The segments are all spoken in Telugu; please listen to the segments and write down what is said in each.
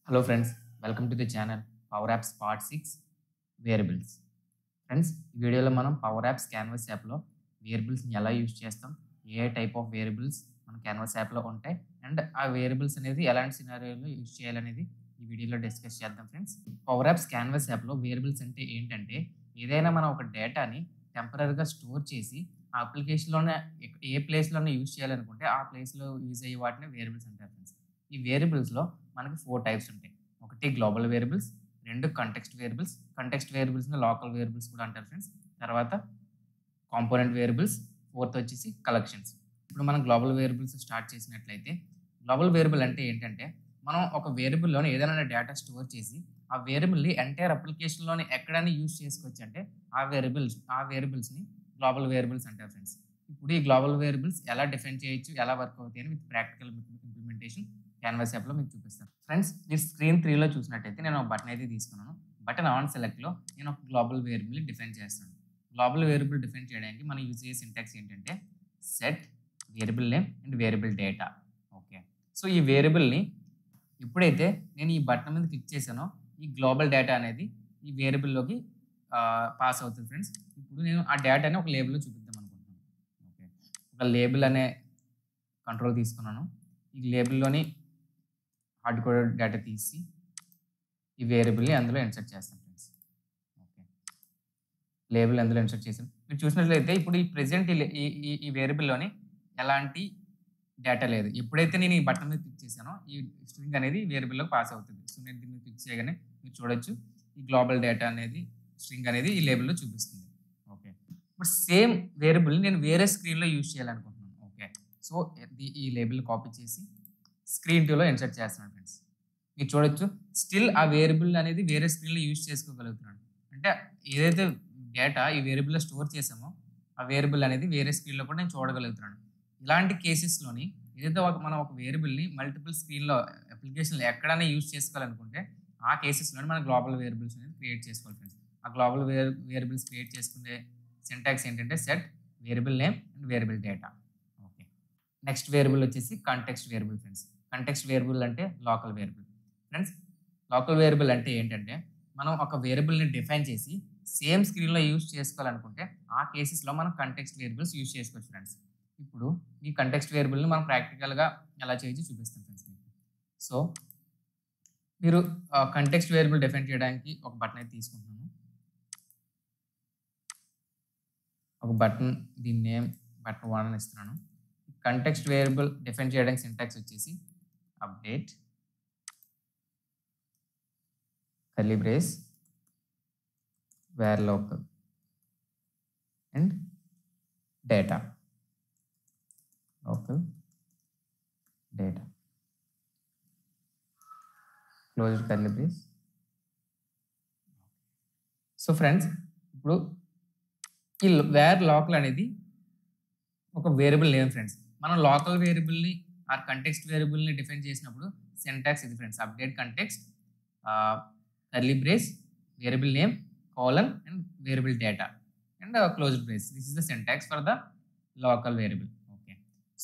Hello friends, welcome to the channel Power Apps Part 6 Variables. Friends ఈ వీడియోలో మనం పవర్ యాప్స్ క్యాన్వాస్ యాప్లో వేరియబుల్స్ని ఎలా యూజ్ చేస్తాం, ఏ టైప్ ఆఫ్ వేరియబుల్స్ మన క్యాన్వాస్ యాప్లో ఉంటాయి అండ్ ఆ వేరియబుల్స్ అనేది ఎలాంటి సినారియోలో యూజ్ చేయాలనేది ఈ వీడియోలో డిస్కస్ చేద్దాం ఫ్రెండ్స్. పవర్ యాప్స్ క్యాన్వాస్ యాప్లో వేరియబుల్స్ అంటే ఏంటంటే ఏదైనా మనం ఒక డేటాని టెంపరీగా స్టోర్ చేసి ఆ అప్లికేషన్లోనే ఏ ప్లేస్లోనే యూజ్ చేయాలనుకుంటే ఆ ప్లేస్లో యూజ్ అయ్యే వాటిని వేరియబుల్స్ అంటారు ఫ్రెండ్స్. ఈ వేరియబుల్స్లో మనకి 4 టైప్స్ ఉంటాయి. ఒకటి గ్లోబల్ వేరియబుల్స్, 2 కంటెక్స్ట్ వేరియబుల్స్ని లోకల్ వేరియబుల్స్ కూడా అంటారు ఫ్రెండ్స్. తర్వాత కాంపోనెంట్ వేరియబుల్స్, ఫోర్త్ వచ్చేసి కలెక్షన్స్. ఇప్పుడు మనం గ్లోబల్ వేరియబుల్స్ స్టార్ట్ చేసినట్లయితే గ్లోబల్ వేరియబుల్ అంటే ఏంటంటే మనం ఒక వేరియబుల్లోని ఏదైనా డేటా స్టోర్ చేసి ఆ వేరియబుల్ని ఎంటైర్ అప్లికేషన్లోని ఎక్కడైనా యూజ్ చేసుకోవచ్చు అంటే ఆ వేరియబుల్స్ని గ్లోబల్ వేరియబుల్స్ అంటారు ఫ్రెండ్స్. ఇప్పుడు ఈ గ్లోబల్ వేరియబుల్స్ ఎలా డిఫైన్ చేయొచ్చు, ఎలా వర్క్ అవుతాయి అని విత్ ప్రాక్టికల్ ఇంప్లిమెంటేషన్ క్యాన్వాస్ యాప్లో మీకు చూపిస్తాను ఫ్రెండ్స్. మీరు స్క్రీన్ 3లో చూసినట్టయితే నేను ఒక బటన్ అయితే తీసుకున్నాను. బటన్ ఆన్ సెలెక్ట్లో నేను ఒక గ్లోబల్ వేరియబుల్ని డిఫైన్ చేస్తాను. గ్లోబల్ వేరియబుల్ డిఫైన్ చేయడానికి మనం యూజ్ చేసే సింటాక్స్ ఏంటంటే set variable name and variable data. Okay, so ఈ వేరియబుల్ని ఎప్పుడైతే నేను ఈ బటన్ మీద క్లిక్ చేశానో ఈ గ్లోబల్ డేటా అనేది ఈ వేరియబుల్లోకి పాస్ అవుతుంది ఫ్రెండ్స్. ఇప్పుడు నేను ఆ డేటాని ఒక లేబుల్లో చూపిద్దాం అనుకుంటున్నాను. ఓకే, ఒక లేబుల్ అనే కంట్రోల్ తీసుకున్నాను. ఈ లేబుల్లోని హార్డ్ కోడెడ్ డేటా తీసి ఈ వేరియబుల్ని అందులో ఇన్సర్ట్ చేస్తాను ఫ్రెండ్స్. ఓకే, లేబుల్ అందులో ఇన్సర్ట్ చేసాను. మీరు చూసినట్లయితే ఇప్పుడు ఈ ప్రెజెంట్ ఈ వేరియబుల్లోని ఎలాంటి డేటా లేదు. ఎప్పుడైతే నేను ఈ బటన్ మీద క్లిక్ చేశానో ఈ స్ట్రింగ్ అనేది వేరియబుల్లోకి పాస్ అవుతుంది. సో నేను దీన్ని క్లిక్ చేయగానే మీరు చూడొచ్చు ఈ గ్లోబల్ డేటా అనేది స్ట్రింగ్ అనేది ఈ లేబుల్లో చూపిస్తుంది. ఓకే, ఇప్పుడు సేమ్ వేరియబుల్ని నేను వేరే స్క్రీన్లో యూజ్ చేయాలనుకుంటున్నాను. ఓకే, సో ఈ లేబుల్ కాపీ చేసి స్క్రీన్ 2లో ఇన్సర్ట్ చేస్తున్నాను ఫ్రెండ్స్. మీరు చూడొచ్చు స్టిల్ ఆ వేరియబుల్ అనేది వేరే స్క్రీన్లో యూజ్ చేసుకోగలుగుతున్నాను. అంటే ఏదైతే డేటా ఈ వేరియబుల్లో స్టోర్ చేసామో ఆ వేరియబుల్ అనేది వేరే స్క్రీన్లో కూడా నేను చూడగలుగుతున్నాను. ఇలాంటి కేసెస్లోని ఏదైతే మనం ఒక వేరియబుల్ని మల్టిపుల్ స్క్రీన్లో అప్లికేషన్లో ఎక్కడైనా యూజ్ చేసుకోవాలనుకుంటే ఆ కేసెస్లోని మన గ్లోబల్ వేరియబుల్స్ అనేది క్రియేట్ చేసుకోవాలి ఫ్రెండ్స్. ఆ గ్లోబల్ వేరియబుల్స్ క్రియేట్ చేసుకునే సింటాక్స్ ఏంటంటే set variable name and variable data. Okay, next variable వచ్చేసి context variable friends. Context variable అంటే local variable friends. Local variable అంటే ఏంటంటే మనం ఒక వేరియబుల్ని డిఫైన్ చేసి సేమ్ స్క్రీన్లో యూజ్ చేసుకోవాలనుకుంటే ఆ కేసెస్లో మనం కాంటెక్స్ట్ వేరియబుల్స్ యూజ్ చేసుకోవచ్చు ఫ్రెండ్స్. ఇప్పుడు ఈ కాంటెక్స్ట్ వేరియబుల్ని మనం ప్రాక్టికల్గా ఎలా చేయొచ్చు చూపిస్తాం ఫ్రెండ్స్ మీకు. సో మీరు కాంటెక్స్ట్ వేరియబుల్ డిఫైన్ చేయడానికి ఒక బటన్ అయితే తీసుకుంటున్నాను. ఒక బటన్, దీని నేమ్ బటన్ 1 అని ఇస్తున్నాను. కాంటెక్స్ట్ వేరియబుల్ డిఫైన్ చేయడానికి సింటాక్స్ వచ్చేసి update curly brace var local and data. Local data closed curly brace. So friends ఇప్పుడు ఈ వేర్ లోకల్ అనేది ఒక వేరియబుల్ నేమ్ ఫ్రెండ్స్. మనం లోకల్ వేరియబుల్ని ఆర్ కంటెక్స్ట్ వేరియబుల్ని డిఫైన్ చేసినప్పుడు సింటాక్స్ ఇది friends. Update context curly brace variable name colon and variable data and closed brace. This is the syntax for the local variable. Okay,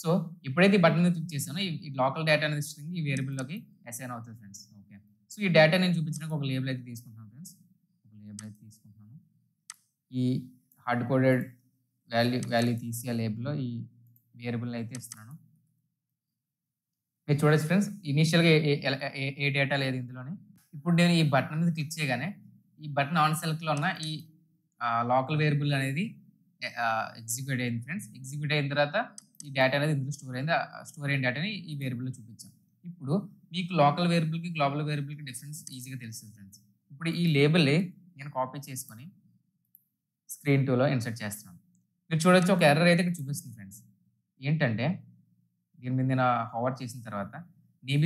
so ఎప్పుడైతే ఈ బటన్ క్లిక్ చేశానో ఈ లోకల్ డేటా అనేది స్ట్రింగ్ ఈ వేరియబుల్లోకి అసైన్ అవుతుంది ఫ్రెండ్స్. ఓకే, సో ఈ డేటా నేను చూపించడానికి ఒక లేబుల్ అయితే తీసుకుంటున్నాను ఫ్రెండ్స్. ఒక లేబుల్ అయితే తీసుకుంటున్నాను. ఈ హార్డ్ కోడెడ్ వాల్యూ తీసి ఆ లేబుల్లో ఈ వేరియబుల్ని అయితే ఇస్తున్నాను. మీరు చూడొచ్చు ఫ్రెండ్స్ ఇనీషియల్గా ఏ డేటా లేదు ఇందులోనే. ఇప్పుడు నేను ఈ బటన్ మీద క్లిక్ చేయగానే ఈ బటన్ ఆన్ సెలెక్ట్లో ఉన్న ఈ లోకల్ వేరియబుల్ అనేది ఎగ్జిక్యూట్ అయింది ఫ్రెండ్స్. ఎగ్జిక్యూట్ అయిన తర్వాత ఈ డేటా అనేది ఇందులో స్టోర్ అయింది. స్టోర్ అయిన డేటాని ఈ వేరియబుల్లో చూపించాం. ఇప్పుడు మీకు లోకల్ వేరియబుల్కి గ్లోబల్ వేరియబుల్కి డిఫరెన్స్ ఈజీగా తెలుస్తుంది ఫ్రెండ్స్. ఇప్పుడు ఈ లేబుల్ నేను కాపీ చేసుకొని స్క్రీన్ 2లో ఇన్సర్ట్ చేస్తున్నాను. మీరు చూడొచ్చు ఒక ఎర్రర్ అయితే ఇక్కడ చూపిస్తుంది ఫ్రెండ్స్. ఏంటంటే దీని మీద నేను హోవర్ చేసిన తర్వాత name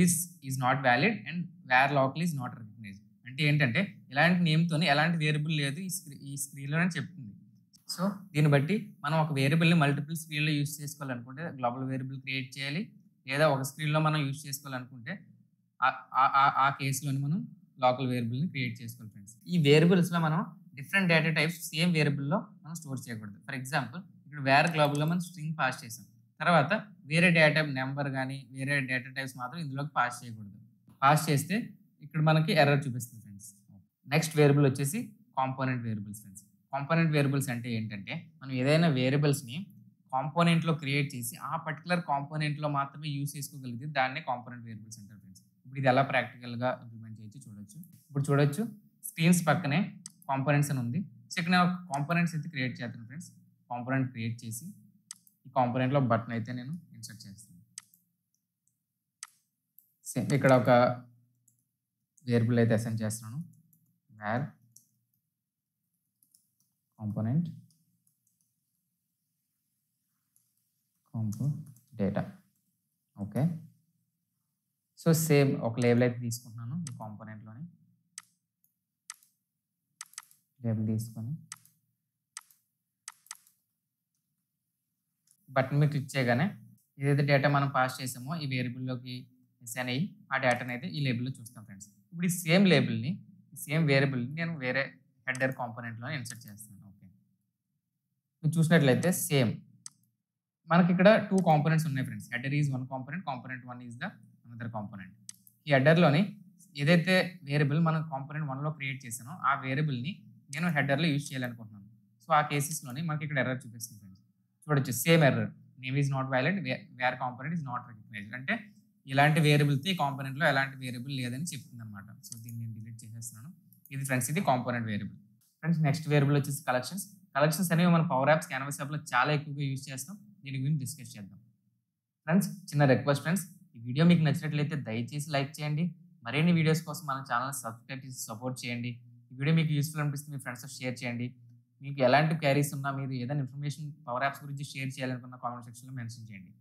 is not valid and var local is not recognised. అంటే ఏంటంటే ఇలాంటి నేమ్తో ఎలాంటి వేరియబుల్ లేదు ఈ స్క్రీన్లోనే చెప్తుంది. సో దీన్ని బట్టి మనం ఒక వేరియబుల్ని మల్టిపుల్ స్క్రీన్లో యూజ్ చేసుకోవాలనుకుంటే గ్లోబల్ వేరియబుల్ క్రియేట్ చేయాలి. లేదా ఒక స్క్రీన్లో మనం యూజ్ చేసుకోవాలనుకుంటే ఆ కేసులోని మనం లోకల్ వేరియబుల్ని క్రియేట్ చేసుకోవాలి ఫ్రెండ్స్. ఈ వేరియబుల్స్లో మనం డిఫరెంట్ డేటా టైప్స్ సేమ్ వేరియబుల్లో మనం స్టోర్ చేయకూడదు. ఫర్ ఎగ్జాంపుల్ ఇక్కడ వేర్ గ్లోబల్లో మనం స్ట్రింగ్ పాస్ చేసాం. తర్వాత వేరే డేటా నెంబర్ కానీ వేరే డేటా టైప్స్ మాత్రం ఇందులోకి పాస్ చేయకూడదు. పాస్ చేస్తే ఇక్కడ ఇక్కడ మనకి ఎర్రర్ చూపిస్తుంది ఫ్రెండ్స్. నెక్స్ట్ వేరియబుల్ వచ్చేసి component variables friends. Component variables అంటే ఏంటంటే మనం ఏదైనా వేరియబుల్స్‌ని కాంపోనెంట్‌లో క్రియేట్ చేసి ఆ పర్టిక్యులర్ కాంపోనెంట్‌లో మాత్రమే యూజ్ చేసుకోగలిగితే దాన్నే కాంపోనెంట్ వేరియబుల్స్ అంటారు ఫ్రెండ్స్. ఇప్పుడు ఇది ఎలా ప్రాక్టికల్‌గా ఇంప్లిమెంట్ చేయొచ్చో చూడొచ్చు. ఇప్పుడు చూడొచ్చు స్క్రీన్స్ పక్కనే కాంపోనెంట్స్ అని ఉంది. సో ఇక్కడ నేను కాంపోనెంట్స్ అయితే క్రియేట్ చేస్తాను ఫ్రెండ్స్. కాంపోనెంట్ క్రియేట్ చేసి ఈ కాంపోనెంట్‌లో బటన్ అయితే నేను ఇన్సర్ట్ చేస్తాను. సేమ్ ఇక్కడ ఒక వేరియబుల్ అయితే అసైన్ చేస్తున్నాను. var component compo data. Okay. So same ఒక లేబుల్ అయితే తీసుకుంటున్నాను ఈ కాంపోనెంట్‌లోని. లేబుల్ తీసుకొని బటన్ మీద క్లిక్ చేయగానే ఏదైతే డేటా మనం పాస్ చేసామో ఈ వేరియబుల్‌లోకి అసైన్ అయ్యి ఆ డేటాని అయితే ఈ లేబుల్‌లో చూస్తాం ఫ్రెండ్స్. ఇప్పుడు ఈ సేమ్ లేబుల్‌ని, ఈ సేమ్ వేరియబుల్‌ని నేను వేరే హెడర్ కాంపోనెంట్‌లో ఇన్సర్ట్ చేస్తాను. ఓకే. మీరు చూసినట్లయితే సేమ్ మనకి ఇక్కడ 2 కాంపోనెంట్స్ ఉన్నాయి friends. Header is one component, component 1 is the another component. ఈ హెడర్‌లోని ఏదైతే వేరియబుల్ మనం కాంపోనెంట్ 1లో క్రియేట్ చేసానో ఆ వేరియబుల్‌ని నేను హెడర్‌లో యూజ్ చేయాలనుకుంటున్నాను. సో ఆ కేసెస్‌లోని మనకి ఇక్కడ ఎర్రర్ చూపిస్తుంది ఫ్రెండ్స్. చూడొచ్చు same error. Name is not valid, var component is not recognised. అంటే ఇలాంటి వేరియబుల్‌తో ఈ కాంపోనెంట్‌లో ఎలాంటి వేరియబుల్ లేదని చెప్తుందన్నమాట. సో దీన్ని నేను డిలీట్ చేసేస్తున్నాను. ఇది ఫ్రెండ్స్ ఇది component variable. Friends next variable వచ్చేసి కలెక్షన్స్. కలెక్షన్స్ అనేవి మన పవర్ యాప్స్, క్యాన్వాస్ యాప్‌లో చాలా ఎక్కువగా యూజ్ చేస్తాం. దీని గురించి డిస్కస్ చేద్దాం. ఫ్రెండ్స్ చిన్న రిక్వెస్ట్ ఫ్రెండ్స్, ఈ వీడియో మీకు నచ్చినట్లయితే దయచేసి లైక్ చేయండి. మరిన్ని వీడియోస్ కోసం మన ఛానల్‌ని సబ్స్క్రైబ్ చేసి సపోర్ట్ చేయండి. ఈ వీడియో మీకు యూస్‌ఫుల్ అనిపిస్తే మీ ఫ్రెండ్స్‌తో షేర్ చేయండి. మీకు ఎలాంటి క్వెరీస్ ఉన్నా, మీరు ఏదైనా ఇన్ఫర్మేషన్ పవర్ యాప్స్ గురించి షేర్ చేయాలనుకున్న కామెంట్ సెక్షన్‌లో మెన్షన్ చేయండి.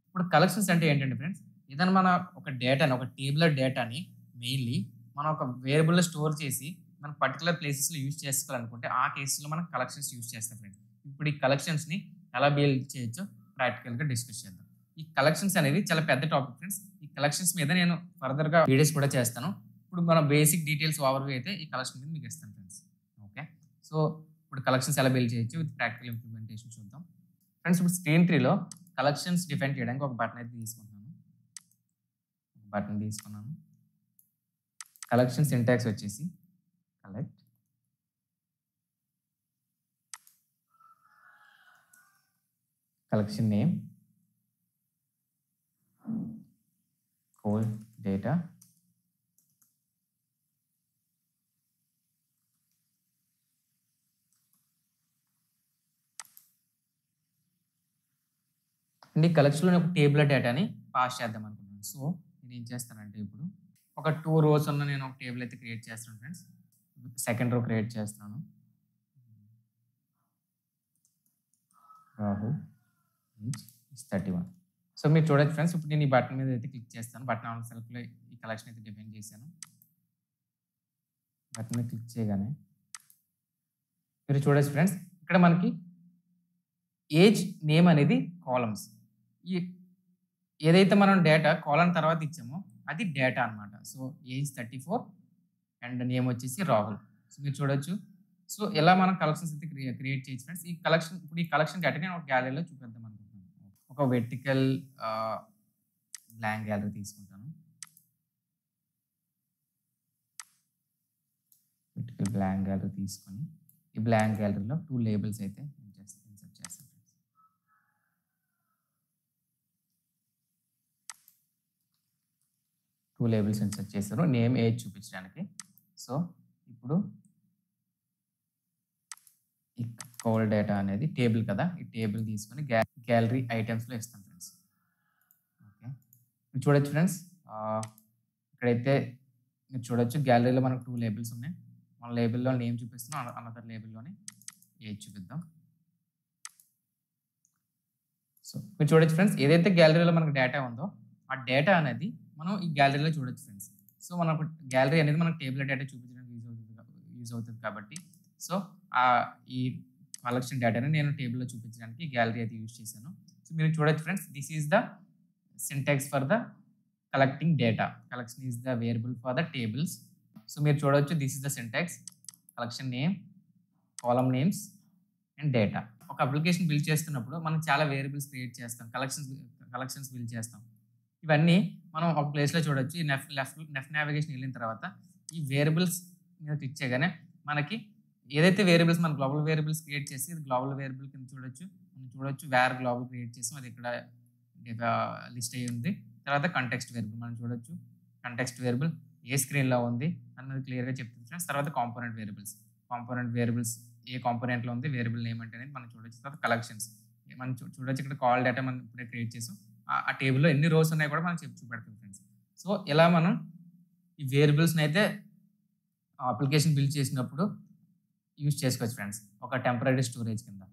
ఇప్పుడు కలెక్షన్స్ అంటే ఏంటంటే ఫ్రెండ్స్, ఏదైనా మన ఒక డేటాని, ఒక టేబులర్ డేటాని మెయిన్‌లీ మనం ఒక వేరియబుల్‌లో స్టోర్ చేసి మన పర్టిక్యులర్ ప్లేసెస్‌లో యూజ్ చేసుకోవాలనుకుంటే ఆ కేసులో మనం కలెక్షన్స్ యూజ్ చేస్తాం ఫ్రెండ్స్. ఇప్పుడు ఈ కలెక్షన్స్‌ని ఎలా బిల్డ్ చేయొచ్చో ప్రాక్టికల్‌గా డిస్కస్ చేద్దాం. ఈ కలెక్షన్స్ అనేది చాలా పెద్ద టాపిక్ ఫ్రెండ్స్. ఈ కలెక్షన్స్ మీద నేను ఫర్దర్‌గా వీడియోస్ కూడా చేస్తాను. ఇప్పుడు మన బేసిక్ డీటెయిల్స్ ఓవర్‌వ్యూ అయితే ఈ కలెక్షన్ మీద మీకు ఇస్తాను ఫ్రెండ్స్. ఓకే. సో ఇప్పుడు కలెక్షన్స్ ఎలా బిల్డ్ చేయొచ్చు విత్ ప్రాక్టికల్ ఇంప్లిమెంటేషన్ చూద్దాం. ఫ్రెండ్స్ ఇప్పుడు స్క్రీన్ 3లో కలెక్షన్స్ డిఫైన్ చేయడానికి ఒక బటన్ అయితే తీసుకుంటున్నాను. బటన్ తీసుకున్నాను. కలెక్షన్ సింటాక్స్ వచ్చేసి collect collection name cold data and ఈ కలెక్షన్లో ఒక టేబుల్ డేటాని పాస్ చేద్దాం అనుకుంటున్నాను. సో నేను ఏం చేస్తానంటే ఇప్పుడు ఒక 2 రోస్ ఉన్న నేను ఒక టేబుల్ అయితే క్రియేట్ చేస్తాను ఫ్రెండ్స్. సెకండ్ రో క్రియేట్ చేస్తున్నాను. రాహుల్ ఏజ్ 31. సో మీరు చూడొచ్చు ఫ్రెండ్స్, ఇప్పుడు నేను ఈ బటన్ మీద అయితే క్లిక్ చేస్తాను. బటన్ ఆన్ సెల్ఫ్లో ఈ కలెక్షన్ అయితే డిఫైన్ చేశాను. బటన్ మీద క్లిక్ చేయగానే మీరు చూడొచ్చు ఫ్రెండ్స్, ఇక్కడ మనకి ఏజ్, నేమ్ అనేది కాలమ్స్. ఈ ఏదైతే మనం డేటా కాలమ్ తర్వాత ఇచ్చామో అది డేటా అనమాట. సో ఏజ్ 34 అండ్ నేమ్ వచ్చేసి రాహుల్. సో మీరు చూడొచ్చు. సో ఇలా మనం కలెక్షన్స్ అయితే క్రియేట్ చేయొచ్చు ఫ్రెండ్స్. ఈ కలెక్షన్ డేటా నేను ఒక గ్యాలరీలో చూపిద్దాం అనుకుంటున్నాను. ఒక వెర్టికల్ బ్లాంక్ గ్యాలరీ తీసుకుంటాను. వెర్టికల్ బ్లాంక్ గ్యాలరీ తీసుకొని ఈ బ్లాంక్ గ్యాలరీలో 2 లేబుల్స్ అయితే ఇన్సర్ట్ చేస్తాను. 2 లేబుల్స్ ఇన్సర్ట్ చేశాను నేమ్, ఏజ్ చూపించడానికి. సో ఇప్పుడు ఈ కోల్ డేటా అనేది టేబుల్ కదా, ఈ టేబుల్ తీసుకొని గ్యాలరీ ఐటమ్స్లో ఇస్తాం ఫ్రెండ్స్. ఓకే. మీరు చూడొచ్చు ఫ్రెండ్స్, ఇక్కడైతే మీరు చూడొచ్చు గ్యాలరీలో మనకు 2 లేబుల్స్ ఉన్నాయి. మన లేబుల్లో నేమ్ చూపిస్తున్నాం, అనదర్ లేబుల్లోని ఏజ్ చూపిద్దాం. సో మీరు చూడొచ్చు ఫ్రెండ్స్, ఏదైతే గ్యాలరీలో మనకు డేటా ఉందో ఆ డేటా అనేది మనం ఈ గ్యాలరీలో చూడొచ్చు ఫ్రెండ్స్. సో మనకు గ్యాలరీ అనేది మనకు టేబుల్ డేటా చూపించడానికి యూజ్ అవుతుంది కాబట్టి సో ఈ కలెక్షన్ డేటాని నేను టేబుల్లో చూపించడానికి గ్యాలరీ అయితే యూజ్ చేశాను. సో మీరు చూడొచ్చు friends, this is the syntax for the collecting data. Collection is the variable for the tables. So మీరు చూడొచ్చు, this is the syntax, collection name, column names and data. ఒక అప్లికేషన్ బిల్డ్ చేస్తున్నప్పుడు మనం చాలా వేరియబుల్స్ క్రియేట్ చేస్తాం, కలెక్షన్స్ బిల్డ్ చేస్తాం. ఇవన్నీ మనం ఒక ప్లేస్లో చూడొచ్చు. ఈ నెఫ్ట్ నావిగేషన్ వెళ్ళిన తర్వాత ఈ వేరియబుల్స్ మీద క్లిక్ చేయగానే మనకి ఏదైతే వేరియబుల్స్ మన గ్లోబల్ వేరియబుల్స్ క్రియేట్ చేసి ఇది గ్లోబల్ వేరియబుల్ కింద చూడొచ్చు వేర్ గ్లోబల్ క్రియేట్ చేసాం అది ఇక్కడ లిస్ట్ అయ్యి ఉంది. తర్వాత కంటెక్స్ట్ వేరియబుల్ మనం చూడొచ్చు. కంటెక్స్ట్ వేరియబుల్ ఏ స్క్రీన్లో ఉంది అన్నది క్లియర్గా చెప్తుంది ఫ్రెండ్స్. తర్వాత కాంపోనెంట్ వేరియబుల్స్ ఏ కాంపోనెంట్లో ఉంది వేరియబుల్ నేమ్ అంటే అనేది మనం చూడొచ్చు. తర్వాత కలెక్షన్స్ మనం చూడొచ్చు. ఇక్కడ కాల్ డేటా మనం ఇప్పుడే క్రియేట్ చేసాం. ఆ టేబుల్లో ఎన్ని రోస్ ఉన్నాయి కూడా మనం చూపెడుతుంది ఫ్రెండ్స్. సో ఇలా మనం ఈ వేరియబుల్స్ని అయితే అప్లికేషన్ బిల్డ్ చేసినప్పుడు యూజ్ చేసుకోవచ్చు ఫ్రెండ్స్, ఒక టెంపరీ స్టోరేజ్ కింద.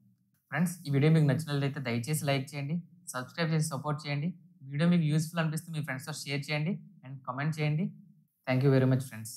ఫ్రెండ్స్, ఈ వీడియో మీకు నచ్చినట్లయితే దయచేసి లైక్ చేయండి, సబ్స్క్రైబ్ చేసి సపోర్ట్ చేయండి. వీడియో మీకు యూస్ఫుల్ అనిపిస్తే మీ ఫ్రెండ్స్తో షేర్ చేయండి అండ్ కామెంట్ చేయండి. Thank you very much friends.